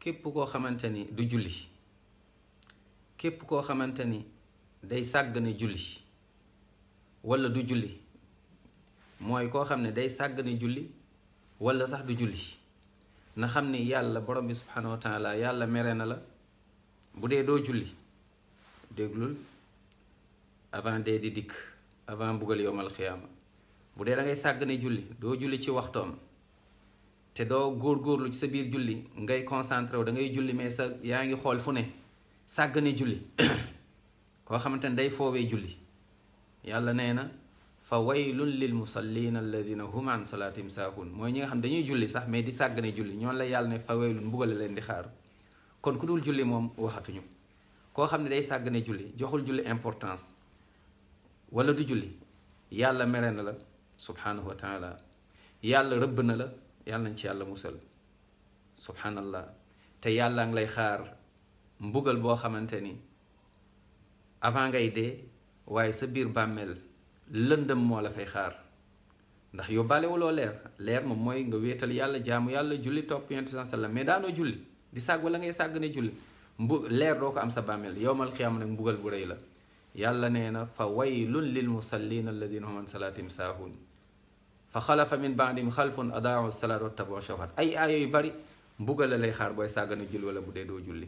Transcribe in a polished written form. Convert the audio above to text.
képp koo xamante ni du julli képp koo xamante ni day sàggane julli wala du julli mooy koo xam ne day sàggane julli wala sax du julli na xam ni yàlla borom bi subhanahu wa taala yàlla mere na la bu dee doo julli déglul avant dee di dikk avant buggal yowmal xiyaama bu dee da ngay sàggane julli doo julli ci waxtoom te doo góorgóorlu ci sa biir julli ngay concentré wu da ngay julli mais sa yaa ngi xool fu ne sàggane julli koo xamante ne day foowee julli yàlla nee na fa waylun lil musallina alladina hum an salaatihim saahun mooy ñi nga xam dañuy julli sax mais di sàggane julli ñoon la yàlla ne fa waylun mbugale leen di xaar kon ku dul julli moom waxatuñu koo xam ne day sàggane julli joxul julli importance wala du julli yàlla mere na la subhanahu wa taala yàlla rëbb na la yàlla nañ ci yàlla musal subhanallah te yàlla ngi lay xaar mbugal boo xamante ni avant ngay dee waaye sa biir bàmmeel lëndëm moo la fay xaar ndax yóbbaale wuloo leer moom mooy nga wéetal yàlla jaamu yàlla julli topp yonent bi sallam mais daanoo julli di sàgg wala ngay sàgg ne julli leer doo ko am sa bàmmeel yowmal xiyaama nag mbugal bu rëy la yàlla nee na fa waylun lil musallina alladina hum an salaatihim saahun fa xalafa min baadim xalfun adaau salaat wattabau shawhat ay aaya yu bari mbugal la lay xaar booy sàggane julli wala bu dee doo julli